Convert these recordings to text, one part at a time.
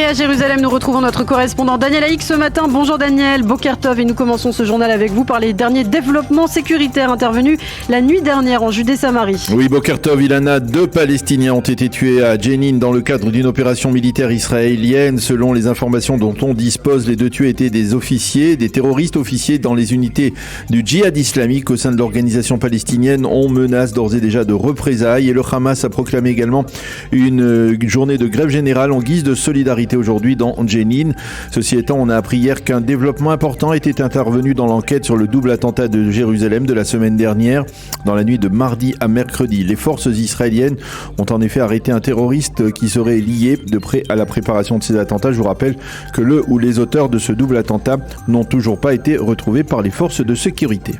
Et à Jérusalem, nous retrouvons notre correspondant Daniel Haïk ce matin. Bonjour Daniel, Boker Tov, et nous commençons ce journal avec vous par les derniers développements sécuritaires intervenus la nuit dernière en Judée-Samarie. Oui, Boker Tov, Ilana, 2 Palestiniens ont été tués à Jenin dans le cadre d'une opération militaire israélienne. Selon les informations dont on dispose, les 2 tués étaient des officiers, des terroristes officiers dans les unités du djihad islamique au sein de l'organisation palestinienne. On menace d'ores et déjà de représailles et le Hamas a proclamé également une journée de grève générale en guise de solidarité aujourd'hui dans Jenin. Ceci étant, on a appris hier qu'un développement important était intervenu dans l'enquête sur le double attentat de Jérusalem de la semaine dernière. Dans la nuit de mardi à mercredi, les forces israéliennes ont en effet arrêté un terroriste qui serait lié de près à la préparation de ces attentats. Je vous rappelle que le ou les auteurs de ce double attentat n'ont toujours pas été retrouvés par les forces de sécurité.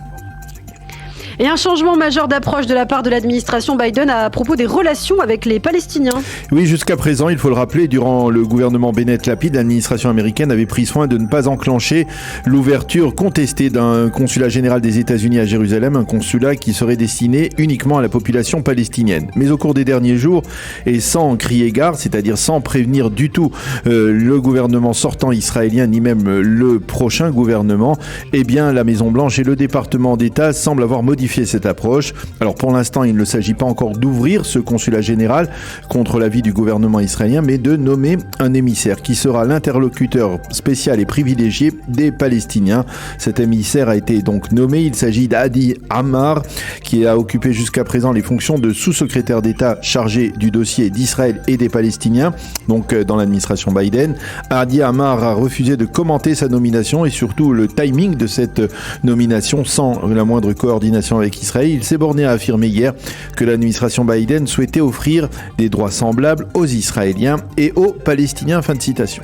Et un changement majeur d'approche de la part de l'administration Biden à propos des relations avec les Palestiniens. Oui, jusqu'à présent, il faut le rappeler, durant le gouvernement Bennett-Lapid, l'administration américaine avait pris soin de ne pas enclencher l'ouverture contestée d'un consulat général des États-Unis à Jérusalem, un consulat qui serait destiné uniquement à la population palestinienne. Mais au cours des derniers jours, et sans crier gare, c'est-à-dire sans prévenir du tout le gouvernement sortant israélien, ni même le prochain gouvernement, eh bien, la Maison-Blanche et le département d'État semblent avoir modifié cette approche. Alors pour l'instant, il ne s'agit pas encore d'ouvrir ce consulat général contre l'avis du gouvernement israélien, mais de nommer un émissaire qui sera l'interlocuteur spécial et privilégié des Palestiniens. Cet émissaire a été donc nommé. Il s'agit d'Hadi Ammar, qui a occupé jusqu'à présent les fonctions de sous-secrétaire d'État chargé du dossier d'Israël et des Palestiniens, donc dans l'administration Biden. Hadi Ammar a refusé de commenter sa nomination et surtout le timing de cette nomination sans la moindre coordination avec Israël. Il s'est borné à affirmer hier que l'administration Biden souhaitait offrir des droits semblables aux Israéliens et aux Palestiniens. Fin de citation.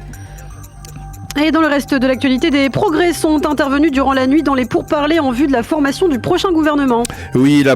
Et dans le reste de l'actualité, des progrès sont intervenus durant la nuit dans les pourparlers en vue de la formation du prochain gouvernement. Oui, la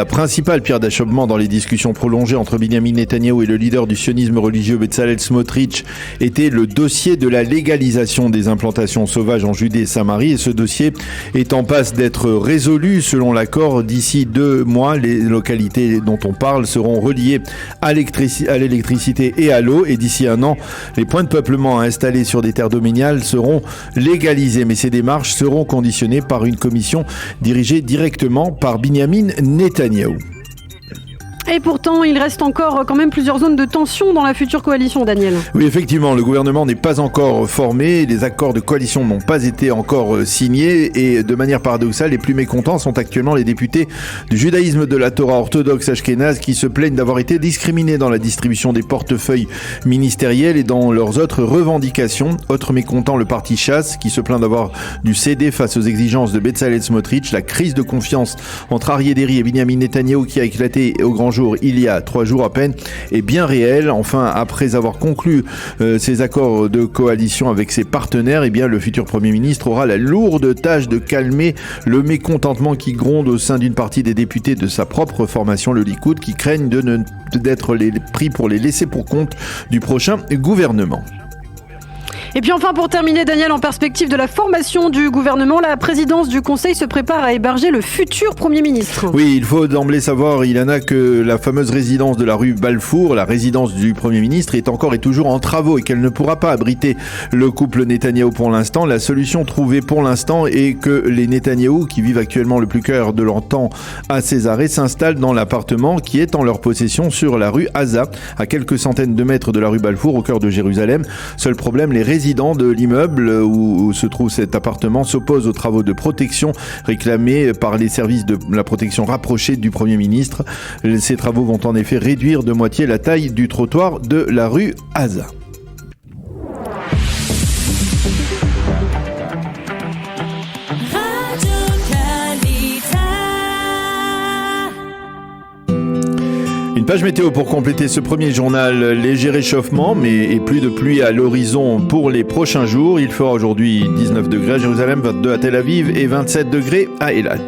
principale pierre d'achoppement dans les discussions prolongées entre Binyamin Netanyahou et le leader du sionisme religieux Bezalel Smotrich était le dossier de la légalisation des implantations sauvages en Judée et Samarie. Et ce dossier est en passe d'être résolu. Selon l'accord, d'ici 2 mois, les localités dont on parle seront reliées à l'électricité et à l'eau. Et d'ici 1 an, les points de peuplement installés sur des terres domaniales seront légalisés. Mais ces démarches seront conditionnées par une commission dirigée directement par Binyamin Netanyahou. Et pourtant, il reste encore quand même plusieurs zones de tension dans la future coalition, Daniel. Oui, effectivement, le gouvernement n'est pas encore formé, les accords de coalition n'ont pas été encore signés et de manière paradoxale, les plus mécontents sont actuellement les députés du judaïsme de la Torah orthodoxe ashkénaze qui se plaignent d'avoir été discriminés dans la distribution des portefeuilles ministériels et dans leurs autres revendications. Autre mécontent, le parti Chasse qui se plaint d'avoir dû céder face aux exigences de Bezalel Smotrich. La crise de confiance entre Aryeh Deri et Binyamin Netanyahou qui a éclaté au grand jour il y a 3 jours à peine est bien réel. Enfin, après avoir conclu ces accords de coalition avec ses partenaires, eh bien, le futur Premier ministre aura la lourde tâche de calmer le mécontentement qui gronde au sein d'une partie des députés de sa propre formation, le Likoud, qui craignent d'être pris pour les laissés pour compte du prochain gouvernement. Et puis enfin, pour terminer, Daniel, en perspective de la formation du gouvernement, la présidence du Conseil se prépare à héberger le futur Premier ministre. Oui, il faut d'emblée savoir, Ilana, que la fameuse résidence de la rue Balfour, la résidence du Premier ministre, est encore et toujours en travaux et qu'elle ne pourra pas abriter le couple Netanyahou pour l'instant. La solution trouvée pour l'instant est que les Netanyahou, qui vivent actuellement le plus cœur de leur temps à Césarée, s'installent dans l'appartement qui est en leur possession sur la rue Haza, à quelques centaines de mètres de la rue Balfour, au cœur de Jérusalem. Seul problème, les résidents de l'immeuble où se trouve cet appartement s'opposent aux travaux de protection réclamés par les services de la protection rapprochée du Premier ministre. Ces travaux vont en effet réduire de moitié la taille du trottoir de la rue Haza. Une page météo pour compléter ce premier journal. Léger réchauffement, mais plus de pluie à l'horizon pour les prochains jours. Il fera aujourd'hui 19 degrés à Jérusalem, 22 à Tel Aviv et 27 degrés à Eilat.